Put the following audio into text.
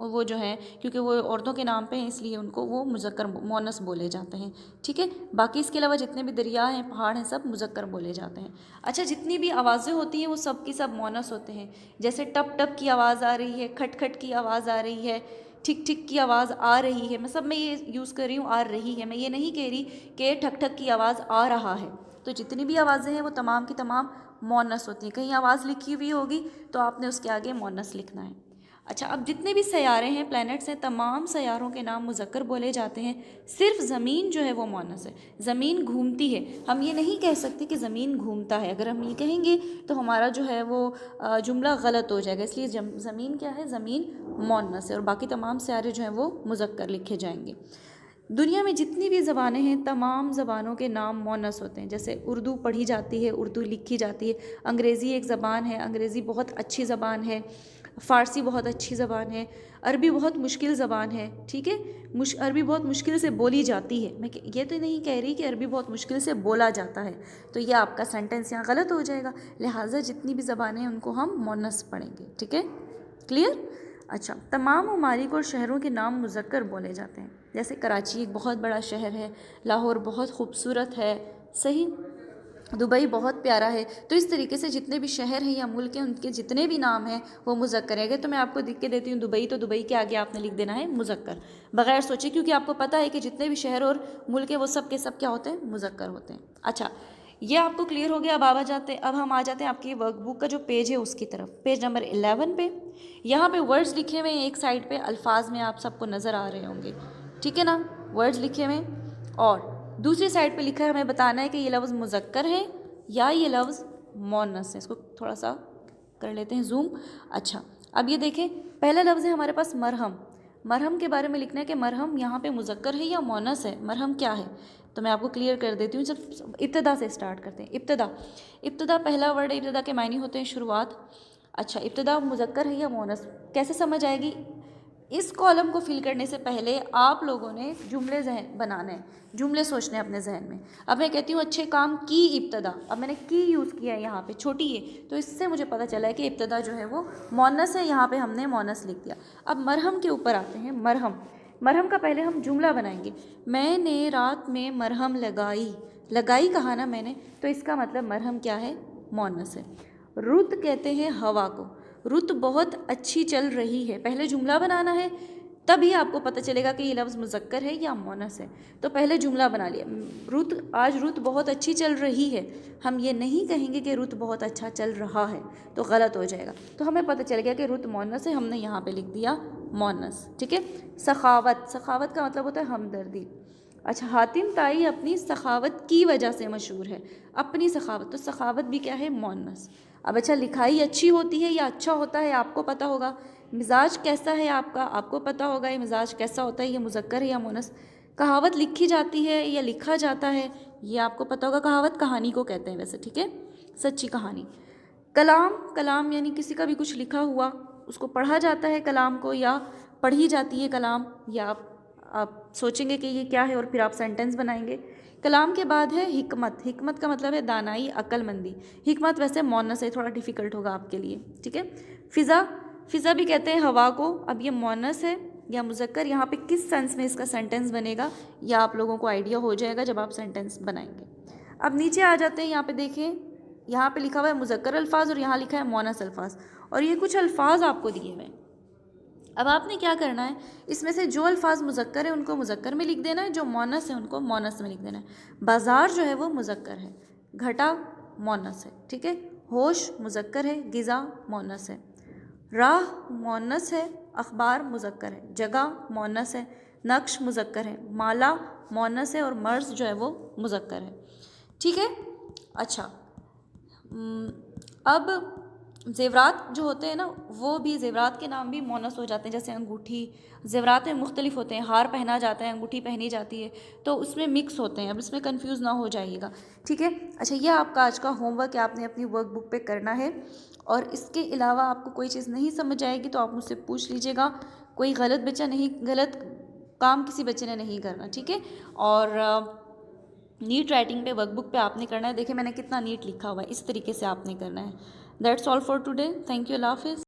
وہ جو ہیں کیونکہ وہ عورتوں کے نام پہ ہیں اس لیے ان کو وہ مذکر مونس بولے جاتے ہیں، ٹھیک ہے. باقی اس کے علاوہ جتنے بھی دریا ہیں پہاڑ ہیں سب مذکر بولے جاتے ہیں. اچھا جتنی بھی آوازیں ہوتی ہیں وہ سب کی سب مونس ہوتے ہیں. جیسے ٹپ ٹپ کی آواز آ رہی ہے، کھٹ کھٹ کی آواز آ رہی ہے، ٹھک ٹھک کی آواز آ رہی ہے، میں سب میں یہ یوز کر رہی ہوں آ رہی ہے، میں یہ نہیں کہہ رہی کہ ٹھک ٹھک کی آواز آ رہا ہے. تو جتنی بھی آوازیں ہیں وہ تمام کی تمام مونس ہوتی ہیں. کہیں آواز لکھی ہوئی ہوگی تو آپ نے اس کے آگے مونس لکھنا ہے. اچھا اب جتنے بھی سیارے ہیں پلینٹس ہیں تمام سیاروں کے نام مذکر بولے جاتے ہیں. صرف زمین جو ہے وہ مونس ہے. زمین گھومتی ہے، ہم یہ نہیں کہہ سکتے کہ زمین گھومتا ہے. اگر ہم یہ کہیں گے تو ہمارا جو ہے وہ جملہ غلط ہو جائے گا. اس لیے زمین کیا ہے؟ زمین مونس ہے، اور باقی تمام سیارے جو ہیں وہ مذکر لکھے جائیں گے. دنیا میں جتنی بھی زبانیں ہیں تمام زبانوں کے نام مونس ہوتے ہیں. جیسے اردو پڑھی جاتی ہے، اردو لکھی جاتی ہے. انگریزی ایک زبان ہے، انگریزی بہت اچھی زبان ہے. فارسی بہت اچھی زبان ہے. عربی بہت مشکل زبان ہے، ٹھیک ہے. عربی بہت مشکل سے بولی جاتی ہے. میں یہ تو نہیں کہہ رہی کہ عربی بہت مشکل سے بولا جاتا ہے، تو یہ آپ کا سینٹنس یہاں غلط ہو جائے گا. لہٰذا جتنی بھی زبانیں ہیں ان کو ہم مونس پڑھیں گے، ٹھیک ہے. کلیئر؟ اچھا تمام ممالک اور شہروں کے نام مذکر بولے جاتے ہیں. جیسے کراچی ایک بہت بڑا شہر ہے، لاہور بہت خوبصورت ہے، صحیح، دبئی بہت پیارا ہے. تو اس طریقے سے جتنے بھی شہر ہیں یا ملک ہیں ان کے جتنے بھی نام ہیں وہ مذکر ہے. تو میں آپ کو لکھ کے دیتی ہوں دبئی، تو دبئی کے آگے آپ نے لکھ دینا ہے مذکر بغیر سوچے، کیونکہ آپ کو پتہ ہے کہ جتنے بھی شہر اور ملک ہیں وہ سب کے سب کیا ہوتے ہیں؟ مذکر ہوتے ہیں. اچھا یہ آپ کو کلیئر ہو گیا. اب ہم آ جاتے ہیں آپ کی ورک بک کا جو پیج ہے اس کی طرف. پیج نمبر 11 پہ یہاں پہ ورڈز لکھے ہوئے ہیں. ایک سائڈ پہ الفاظ میں آپ سب کو نظر آ رہے ہوں گے، ٹھیک ہے نا. ورڈز لکھے ہوئے ہیں اور دوسری سائڈ پہ لکھا ہے ہمیں بتانا ہے کہ یہ لفظ مذکر ہے یا یہ لفظ مونس ہے. اس کو تھوڑا سا کر لیتے ہیں زوم. اچھا اب یہ دیکھیں پہلا لفظ ہے ہمارے پاس مرہم. مرہم کے بارے میں لکھنا ہے کہ مرہم یہاں پہ مذکر ہے یا مونس ہے. مرہم کیا ہے تو میں آپ کو کلیئر کر دیتی ہوں. صرف ابتدا سے اسٹارٹ کرتے ہیں. ابتدا پہلا ورڈ ہے. ابتدا کے معنی ہوتے ہیں شروعات. اچھا ابتدا مذکر ہے یا مونس کیسے سمجھ آئے گی؟ اس کالم کو فل کرنے سے پہلے آپ لوگوں نے جملے بنانے ہیں، جملے سوچنے ہیں اپنے ذہن میں. اب میں کہتی ہوں اچھے کام کی ابتدا. اب میں نے کی یوز کیا ہے یہاں پہ چھوٹی ہے، تو اس سے مجھے پتہ چلا ہے کہ ابتدا جو ہے وہ مونس ہے. یہاں پہ ہم نے مونس لکھ دیا. اب مرہم کے اوپر آتے ہیں. مرہم کا پہلے ہم جملہ بنائیں گے. میں نے رات میں مرہم لگائی کہا نا میں نے، تو اس کا مطلب مرہم کیا ہے؟ مونس ہے. رت کہتے ہیں ہوا کو. رت بہت اچھی چل رہی ہے. پہلے جملہ بنانا ہے تبھی آپ کو پتہ چلے گا کہ یہ لفظ مذکر ہے یا مونس ہے. تو پہلے جملہ بنا لیا. آج رت بہت اچھی چل رہی ہے. ہم یہ نہیں کہیں گے کہ رت بہت اچھا چل رہا ہے، تو غلط ہو جائے گا. تو ہمیں پتہ چل گیا کہ رت مونس ہے، ہم نے یہاں پہ لکھ دیا مونس، ٹھیک ہے. سخاوت کا مطلب ہوتا ہے ہمدردی. اچھا حاتم طائی اپنی سخاوت کی وجہ سے مشہور ہے. اپنی سخاوت، تو سخاوت بھی کیا ہے؟ مونس. اب اچھا لکھائی اچھی ہوتی ہے یا اچھا ہوتا ہے آپ کو پتہ ہوگا. مزاج کیسا ہے آپ کا، آپ کو پتہ ہوگا یہ مزاج کیسا ہوتا ہے، یہ مذکر ہے یا مونس. کہاوت لکھی جاتی ہے یا لکھا جاتا ہے، یہ آپ کو پتہ ہوگا. کہاوت کہانی کو کہتے ہیں ویسے، ٹھیک ہے، سچی کہانی. کلام یعنی کسی کا بھی کچھ لکھا ہوا اس کو پڑھا جاتا ہے کلام کو، یا پڑھی جاتی ہے کلام، یا آپ سوچیں گے کہ یہ کیا ہے اور پھر آپ سینٹنس بنائیں گے. کلام کے بعد ہے حکمت کا مطلب ہے دانائی، عقل مندی. حکمت ویسے مونس ہے، تھوڑا ڈیفیکلٹ ہوگا آپ کے لیے، ٹھیک ہے. فضا بھی کہتے ہیں ہوا کو. اب یہ مونس ہے یا مذکر، یہاں پہ کس سینس میں اس کا سینٹنس بنے گا یا آپ لوگوں کو آئیڈیا ہو جائے گا جب آپ سینٹنس بنائیں گے. اب نیچے آ جاتے ہیں. یہاں پہ دیکھیں یہاں پہ لکھا ہوا ہے مذکر الفاظ اور یہاں لکھا ہے مونس الفاظ، اور یہ کچھ الفاظ آپ کو دیے ہوئے ہیں. اب آپ نے کیا کرنا ہے، اس میں سے جو الفاظ مذکر ہیں ان کو مذکر میں لکھ دینا ہے، جو مونس ہیں ان کو مونس میں لکھ دینا ہے. بازار جو ہے وہ مذکر ہے، گھٹا مونس ہے، ٹھیک ہے. ہوش مذکر ہے، غذا مونس ہے. راہ مونس ہے، اخبار مذکر ہے. جگہ مونس ہے، نقش مذکر ہے. مالا مونس ہے اور مرض جو ہے وہ مذکر ہے، ٹھیک ہے. اچھا اب زیورات جو ہوتے ہیں نا، وہ بھی زیورات کے نام بھی مونس ہو جاتے ہیں. جیسے انگوٹھی، زیورات میں مختلف ہوتے ہیں. ہار پہنا جاتا ہے، انگوٹھی پہنی جاتی ہے، تو اس میں مکس ہوتے ہیں. اب اس میں کنفیوز نہ ہو جائیے گا، ٹھیک ہے. اچھا یہ آپ کا آج کا ہوم ورک ہے، آپ نے اپنی ورک بک پہ کرنا ہے. اور اس کے علاوہ آپ کو کوئی چیز نہیں سمجھ آئے گی تو آپ مجھ سے پوچھ لیجیے گا. کوئی غلط کام کسی بچے نے نہیں کرنا، ٹھیک ہے. اور نیٹ رائٹنگ پہ ورک بک پہ آپ نے کرنا ہے. دیکھیں میں نے کتنا نیٹ لکھا ہوا ہے، اس طریقے سے آپ نے کرنا ہے. That's all for today. Thank you. اللہ حافظ.